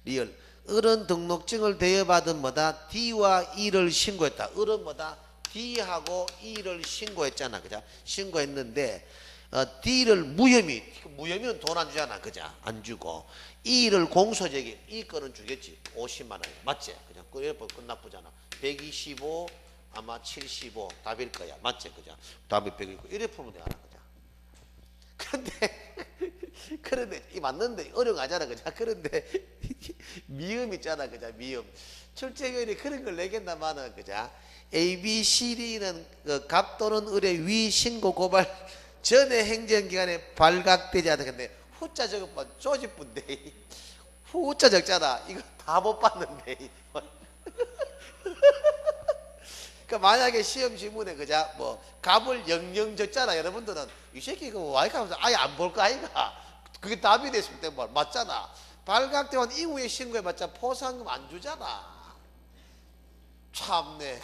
리얼. 을은 등록증을 대여받은 뭐다? D와 E를 신고했다. 을은 뭐다? D하고 E를 신고했잖아. 그죠? 신고했는데 D를 무혐의는 돈 안 주잖아. 그죠? 안 주고 E를 공소제기. E 거는 주겠지. 50만 원. 맞지? 그냥 끝나쁘잖아. 125 아마 75 답일 거야. 맞지? 그죠? 답이 100이고 이래 풀면 되잖아. 그죠? 그런데 이 맞는데 어려워하잖아. 그죠? 그런데 미음 있잖아. 그죠? 미음. 출제위원이 그런 걸 내겠나마는 그죠? A, B, C, D는 그 갑 또는 을의 위 신고 고발 전에 행정기관에 발각되지 않았는데 후자 적으면 조집분데 후자 적잖아. 이거 다 못 봤는데. 그러니까 만약에 시험 지문에 그자 뭐 갑을 영영 적잖아. 여러분들은 이 새끼 이거 와이카 하면서 아예 안 볼 거 아이가. 그게 답이 됐을 때 뭐 맞잖아. 발각되면 이후에 신고해봤자 포상금 안 주잖아. 참네.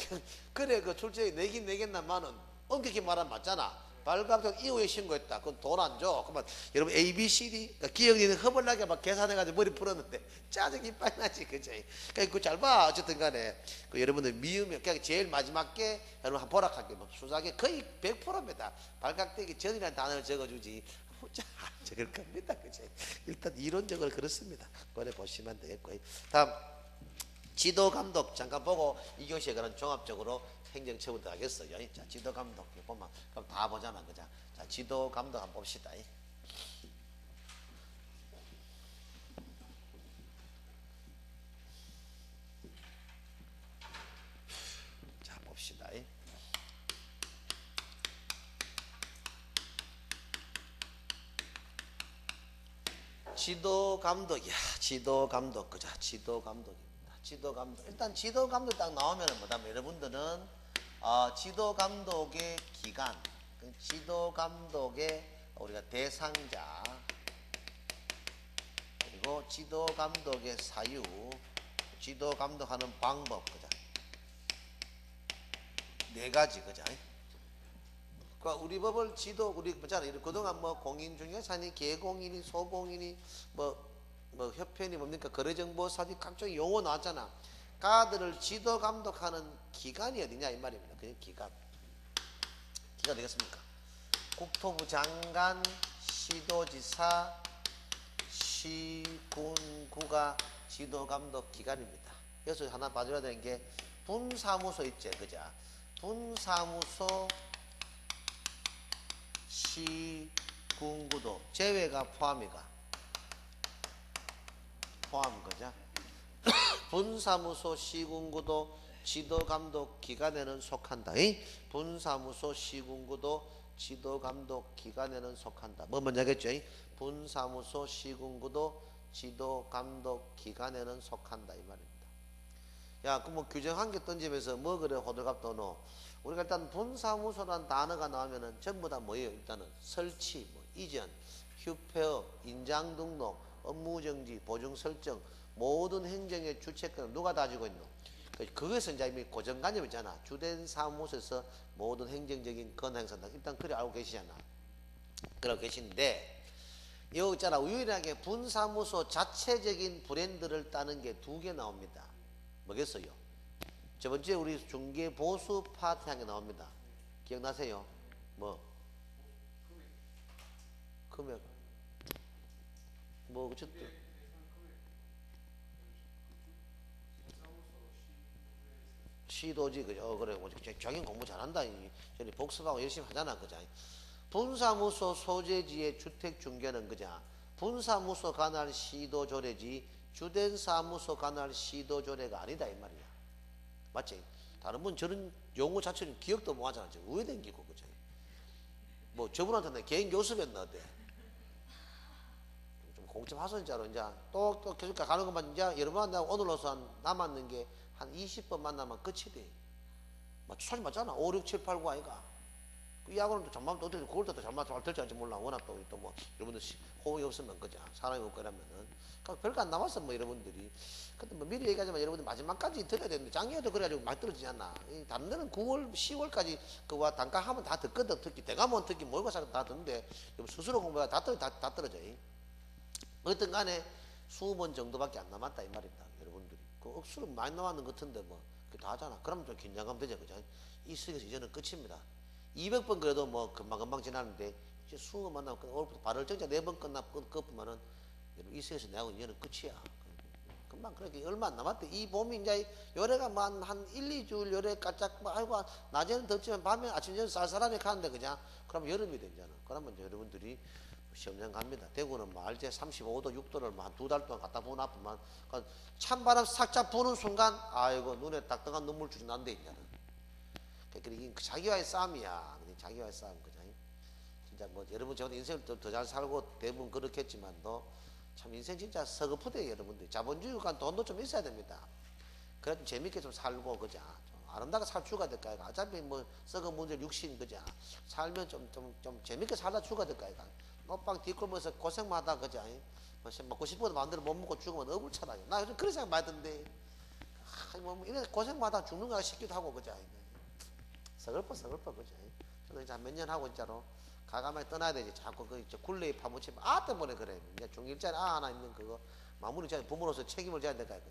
그래 그 출제에 내긴 내겠나마는 엄격히 말하면 맞잖아. 발각된 이후에 신고했다. 그건 돈 안 줘. 그러면 여러분 A, B, C, D 그러니까 기억니는 허벌나게 막 계산해가지고 머리 풀었는데 짜증이 빨리 나지. 그죠? 그러니까 그거 잘 봐. 어쨌든 간에 그 여러분들 미음이 그냥 제일 마지막 게 여러분 한 보락할게 뭐 수사계 거의 100%입니다. 발각되기 전이라는 단어를 적어주지. 자, 적을 겁니다. 그죠? 일단 이론적으로 그렇습니다. 그래 보시면 되겠고. 다음 지도감독 잠깐 보고 2교시에 그런 종합적으로 행정처분 들어가겠어요. 자, 지도감독 보면 그럼 다 보잖아. 그죠? 자, 지도감독 한번 봅시다. 자, 봅시다. 지도감독, 야, 지도감독, 그죠? 지도감독입니다. 지도감독. 일단 지도감독 딱 나오면은 뭐다? 여러분들은 지도감독의 기간, 지도감독의 우리가 대상자, 그리고 지도감독의 사유, 지도감독하는 방법, 그죠? 네 가지, 그죠? 그러니까 우리 법을 우리 뭐잖아. 그동안 뭐 공인중개사니, 개공인이, 소공인이, 뭐 협회니 뭡니까? 거래정보사니 각종 용어 나왔잖아. 가들을 지도 감독하는 기관이 어디냐 이 말입니다. 그냥 기관. 기관 되겠습니까? 국토부 장관, 시도지사, 시군구가 지도 감독 기관입니다. 여기서 하나 봐줘야 되는 게 분사무소 있지, 그죠? 분사무소, 시군구도 제외가 포함이가 포함 거죠. 분사무소 시군구도 지도감독 기관에는 속한다. 분사무소 시군구도 지도감독 기관에는 속한다. 뭐 먼저 하겠죠. 분사무소 시군구도 지도감독 기관에는 속한다 이 말입니다. 야, 그럼 뭐 규정한 개 던지면서 뭐 그래 호들갑 떠노. 우리가 일단 분사무소라는 단어가 나오면은 전부 다 뭐예요? 일단은 설치, 뭐 이전, 휴폐업, 인장등록, 업무정지, 보증설정, 모든 행정의 주체권을 누가 가지고 있노? 그것은 이제 이미 고정관념 있잖아. 주된 사무소에서 모든 행정적인 권한 행사다. 일단 그래 알고 계시잖아. 그러고 계신데 여기 있잖아. 유일하게 분사무소 자체적인 브랜드를 따는 게 두 개 나옵니다. 뭐겠어요? 첫 번째 우리 중개 보수 파트 한 개 나옵니다. 기억나세요? 뭐? 금액. 뭐 어쨌든 시도지 그죠? 그래 뭐 자기 공부 잘한다. 저기 복습하고 열심히 하잖아 그죠? 분사무소 소재지의 주택 중개는 그죠? 분사무소 관할 시도 조례지 주된 사무소 관할 시도 조례가 아니다 이 말이야. 맞지? 다른 분 저런 용어 자체는 기억도 못 하잖아. 우회된 기고 그죠? 뭐 저분한테 내 개인 교습했나 어때? 좀 공점 하소 진짜로 이제 또 교수과 가는 것만 이제 여러분 나 오늘로서 한 남았는 게 한 20번 만나면 끝이 돼. 사실 맞잖아. 5, 6, 7, 8, 9 아이가. 이 학원은 또 잠만 또 어떻게 그걸 또 잘만 될지 알지 몰라. 워낙 또 뭐 여러분들 호응이 없으면 그죠. 사람이 없고 이러면은. 그러니까 별거 안 남았어 뭐 여러분들이. 근데 뭐 미리 얘기하자면 여러분들 마지막까지 들어야 되는데 작년에도 그래가지고 많이 떨어지지 않나. 다른 데는 9월, 10월까지 그와 단가하면 다 듣거든. 특히 대가면 특히 모의고사 다 듣는데 스스로 공부가 다 떨어져. 어떤 간에 20번 정도밖에 안 남았다 이 말입니다. 여러분들이. 그 억수로 많이 남았는 것 같은데 뭐 다 하잖아. 그러면 좀 긴장감 되죠. 그죠? 이 수익에서 이제는 끝입니다. 200번 그래도 뭐 금방금방 지나는데 이제 20번 만나면 오늘부터 발을 정자 4번 끝나면은 이 수익에서 내하고 이제는 끝이야. 금방 그렇게 얼마 안 남았대. 이 봄이 이제 요래가 한 1, 2주 요래 깔짝 아이고 낮에는 덥지만 밤에 아침 저녁 쌀쌀하게 가는데 그냥 그러면 여름이 되잖아. 그러면 이제 여러분들이 시험장 갑니다. 대구는 뭐 알제 35도 6도를 한 2달 동안 갖다 부은 앞만 그러니까 찬바람 살짝 부는 순간 아이고 눈에 딱딱한 눈물줄이 난대 있잖아. 그러니까 자기와의 싸움이야. 자기와의 싸움 그죠? 진짜 뭐 여러분 저도 인생을 더 잘 살고 대부분 그렇겠지만도 참 인생 진짜 서글프대요 여러분들. 자본주의가 돈도 좀 있어야 됩니다. 그래도 재밌게 좀 살고 그죠? 좀 아름다게 살 죽어야 될까 이거. 어차피 뭐 썩은 문제 육신 그죠? 살면 좀 재밌게 살다 죽어야 될까 이거. 노빵 뒷골목에서 고생만 하다 그죠? 먹고 싶어도 마음대로 못 먹고 죽으면 억울차다. 나 요즘 그런 생각 많이 드는데 뭐 이래 고생만 하다 죽는 거가 싶기도 하고 그죠? 서글퍼 그죠? 저는 이제 몇 년 하고 진짜로 가감하게 떠나야 되지. 자꾸 그 굴레에 파묻히면 때문에 그래. 이제 중1짜리 하나 있는 그거 마무리 잘 부모로서 책임을 져야 될까 그죠?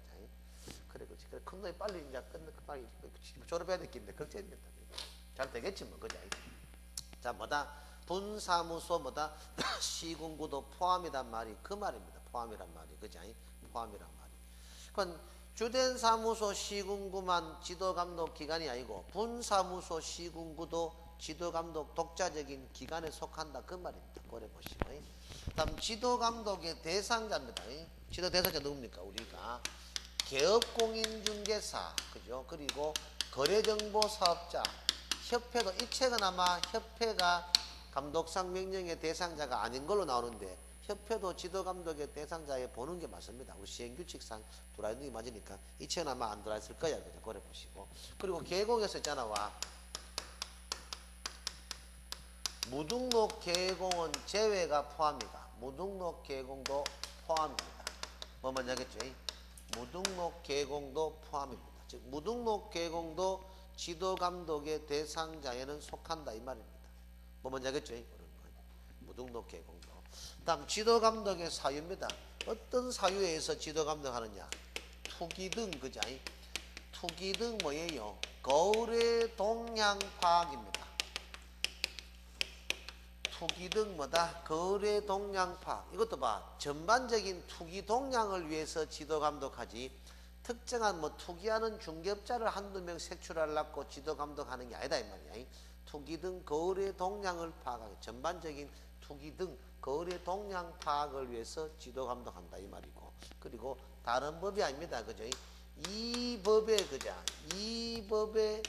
그래 큰 놈이 빨리 이제 빨리 졸업해야 되겠는데 걱정입니다. 잘 되겠지 뭐 그죠? 자 뭐다 분사무소 뭐다 시군구도 포함이란 말이 그 말입니다. 포함이란 말이 그죠? 포함이란 말이. 그건 주된 사무소 시군구만 지도감독 기관이 아니고 분사무소 시군구도 지도감독 독자적인 기관에 속한다 그 말입니다. 고려 보시고. 다음 지도감독의 대상자입니다. 지도 대상자 누굽니까? 우리가 개업공인중개사 그죠? 그리고 거래정보사업자 협회도 이 책은 아마 협회가 감독상 명령의 대상자가 아닌 걸로 나오는데 협회도 지도감독의 대상자에 보는 게 맞습니다. 우리 시행규칙상 들어와 있는 게 맞으니까 이 책은 아마 안 들어와 있을 거야. 그죠? 고려 보시고. 그리고 계공에서 있잖아 와 무등록 계공은 제외가 포함이다. 무등록 계공도 포함입니다. 뭐만 하겠죠? 무등록 계공도 포함입니다. 즉 무등록 계공도 지도감독의 대상자에는 속한다 이 말입니다. 뭐만 하겠죠? 무등록 계공도. 다음 지도감독의 사유입니다. 어떤 사유에 의해서 지도감독하느냐? 투기 등 그죠? 투기 등 뭐예요? 거울의 동향 파악입니다. 투기 등 뭐다? 거울의 동향 파악. 이것도 봐. 전반적인 투기 동향을 위해서 지도감독하지 특정한 뭐 투기하는 중개업자를 한두 명 색출하려고 지도감독하는 게 아니다 이 말이야. 투기 등 거울의 동향을 파악하기. 전반적인 투기 등 거울의 동향 파악을 위해서 지도감독한다 이 말이고. 그리고 다른 법이 아닙니다. 그죠? 이 법에 그죠? 이 법에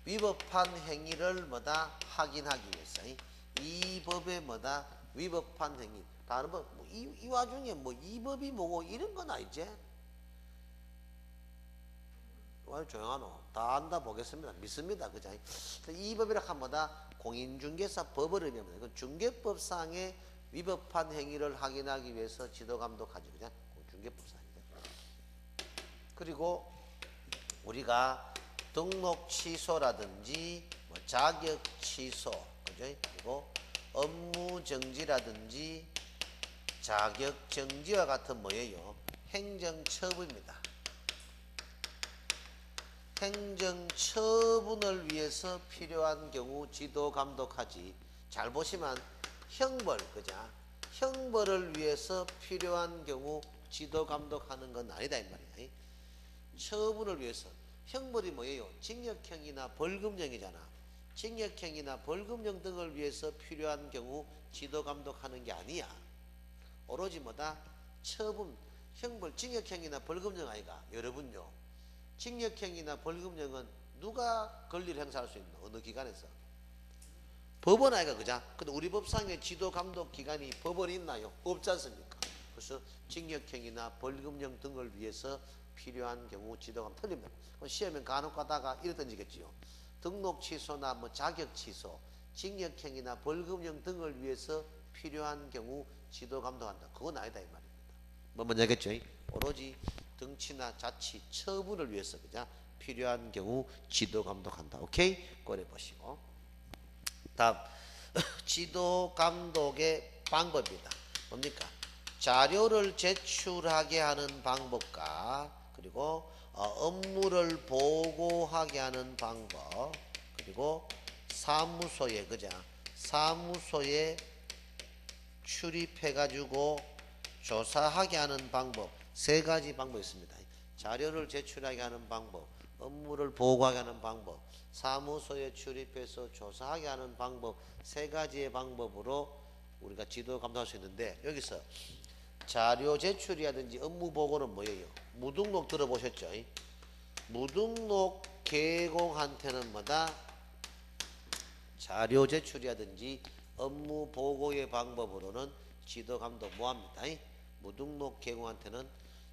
위법한 행위를 뭐다 확인하기 위해서 이 법에 뭐다 위법한 행위 다른 법 이 와중에 뭐 이 법이 뭐고 이런 건 아니지. 왜 조용하노? 다 안다 보겠습니다. 믿습니다. 그죠? 이 법이라 하면 뭐다 공인중개사 법을 의미합니다. 이건 중개법상의 위법한 행위를 확인하기 위해서 지도감독하지 그죠? 중개법상이죠. 그리고 우리가 등록 취소라든지 뭐 자격 취소, 그죠? 그리고 업무 정지라든지 자격 정지와 같은 뭐예요? 행정처분입니다. 행정처분을 위해서 필요한 경우 지도 감독하지. 잘 보시면 형벌, 그죠? 형벌을 위해서 필요한 경우 지도 감독하는 건 아니다 이 말이야. 처분을 위해서. 형벌이 뭐예요? 징역형이나 벌금형이잖아. 징역형이나 벌금형 등을 위해서 필요한 경우 지도 감독하는 게 아니야. 오로지 뭐다? 처분, 형벌, 징역형이나 벌금형 아이가. 여러분요, 징역형이나 벌금형은 누가 권리를 행사할 수 있노? 어느 기관에서? 법원 아이가. 그자? 근데 우리 법상에 지도 감독 기관이 법원이 있나요? 없지 않습니까? 그래서 징역형이나 벌금형 등을 위해서 필요한 경우 지도 감독. 틀리면 시험에 간혹 가다가 이래 던지겠지요. 등록 취소나 뭐 자격 취소, 징역형이나 벌금형 등을 위해서 필요한 경우 지도 감독한다. 그건 아니다 이 말입니다. 뭐 뭔지 알겠죠? 오로지 등치나 자치, 처분을 위해서 그자 필요한 경우 지도 감독한다. 오케이? 꺼내 보시고. 다음 지도 감독의 방법이다. 뭡니까? 자료를 제출하게 하는 방법과 그리고 업무를 보고하게 하는 방법, 그리고 사무소에 그자 사무소에 출입해 가지고 조사하게 하는 방법, 세 가지 방법이 있습니다. 자료를 제출하게 하는 방법, 업무를 보고하게 하는 방법, 사무소에 출입해서 조사하게 하는 방법, 세 가지의 방법으로 우리가 지도 감독할 수 있는데, 여기서 자료 제출이라든지 업무 보고는 뭐예요? 무등록 들어보셨죠? 무등록 개공한테는 뭐다? 자료 제출이라든지 업무 보고의 방법으로는 지도 감독 뭐합니다? 무등록 개공한테는.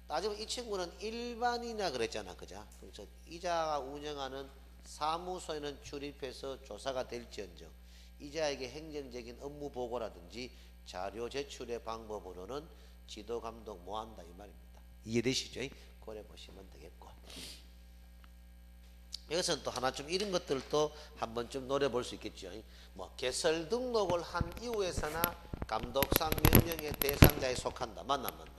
따지면 이 친구는 일반이냐 그랬잖아. 그자? 그래서 이자가 운영하는 사무소에는 출입해서 조사가 될지언정 이자에게 행정적인 업무 보고라든지 자료 제출의 방법으로는 지도 감독 뭐한다 이 말입니다. 이해되시죠? 그래 보시면 되겠고, 여기서는 또 하나 좀 이런 것들도 한번 좀 노려볼 수 있겠죠. 뭐 개설 등록을 한 이후에서나 감독상 명령의 대상자에 속한다. 맞나 안 맞나?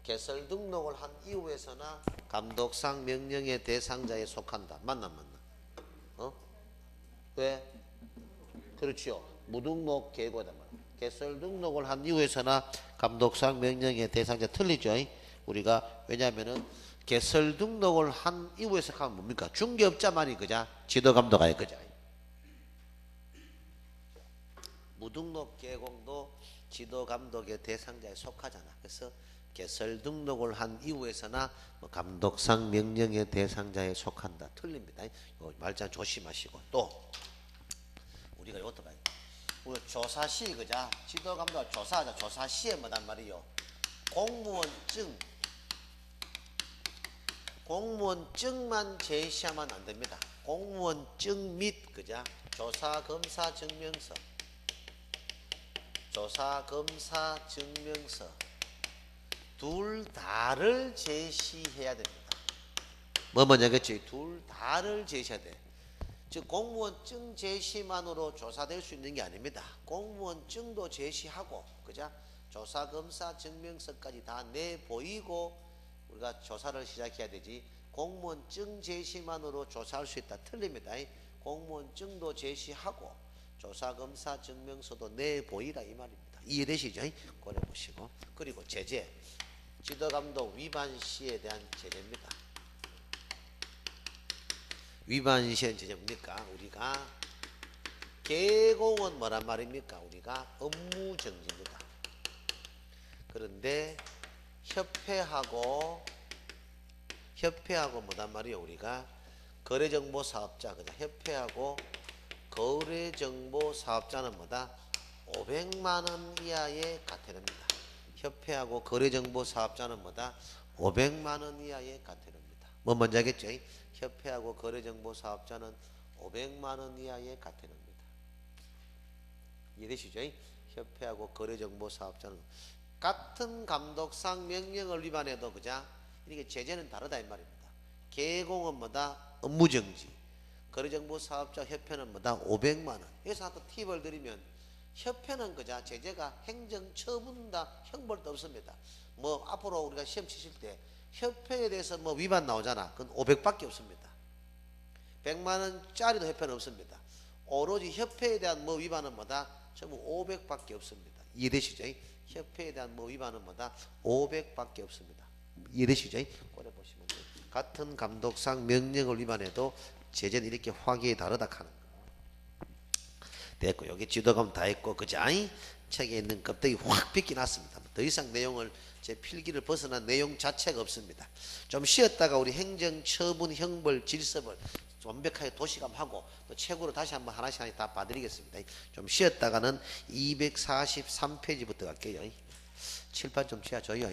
개설 등록을 한 이후에서나 감독상 명령의 대상자에 속한다. 맞나 안 맞나? 왜? 그렇지요. 무등록 계고다 말이야. 개설 등록을 한 이후에서나 감독상 명령의 대상자. 틀리죠? 우리가 왜냐하면은 개설 등록을 한 이후에서 하면 뭡니까? 중개업자만이 그자 지도 감독아야 그자. 무등록 개공도 지도 감독의 대상자에 속하잖아. 그래서 개설 등록을 한 이후에서나 뭐 감독상 명령의 대상자에 속한다. 틀립니다. 말자 조심하시고, 또 우리가 이것도 봐요. 우리 조사 시 그자 지도 감독 조사하자. 조사 시에 뭐단 말이요? 공무원증만 제시하면 안 됩니다. 공무원증 및 그자 조사 검사 증명서, 조사 검사 증명서 둘 다를 제시해야 됩니다. 뭐 뭐냐겠지? 둘 다를 제시해야 돼. 즉 공무원증 제시만으로 조사될 수 있는 게 아닙니다. 공무원증도 제시하고 그자 조사 검사 증명서까지 다 내보이고 우리가 조사를 시작해야 되지, 공무원증 제시만으로 조사할 수 있다. 틀립니다. 공무원증도 제시하고 조사 검사 증명서도 내보이라 이 말입니다. 이해되시죠? 그래 보시고, 그리고 제재, 지도감독 위반 시에 대한 제재입니다. 위반 시에 제재 뭡니까? 우리가 개공은 뭐란 말입니까? 우리가 업무정지입니다. 그런데 협회하고 뭐단 말이에요? 우리가 거래정보사업자, 그죠? 협회하고 거래정보사업자는 뭐다? 500만원 이하의 과태료입니다. 협회하고 거래정보사업자는 뭐다? 500만원 이하의 과태료입니다. 뭐 뭔지 알겠죠? 협회하고 거래정보사업자는 500만원 이하의 과태료입니다. 이해되시죠? 협회하고 거래정보사업자는 같은 감독상 명령을 위반해도 그자 이렇게 제재는 다르다 이 말입니다. 개공은 뭐다? 업무정지. 거래정보사업자 협회는 뭐다? 500만원. 여기서 또 팁을 드리면, 협회는 그자 제재가 행정처분다, 형벌도 없습니다. 뭐 앞으로 우리가 시험 치실 때 협회에 대해서 뭐 위반 나오잖아. 그건 500밖에 없습니다. 100만원짜리도 협회는 없습니다. 오로지 협회에 대한 뭐 위반은 뭐다? 전부 500밖에 없습니다. 이해되시죠? 협회에 대한 뭐 위반은 뭐다? 500밖에 없습니다. 이해되시죠? 꼬려 보시면 돼요. 같은 감독상 명령을 위반해도 제재는 이렇게 확연히 다르다 하는 거. 됐고 여기 지도감 다 했고 그자이 책에 있는 껍데기 확 벗겨놨습니다. 더 이상 내용을 제 필기를 벗어난 내용 자체가 없습니다. 좀 쉬었다가 우리 행정, 처분, 형벌, 질서벌 완벽하게 도시감하고 또 책으로 다시 한번 하나씩 다 봐드리겠습니다. 좀 쉬었다가는 243페이지부터 갈게요. 칠판 좀 치워줘요.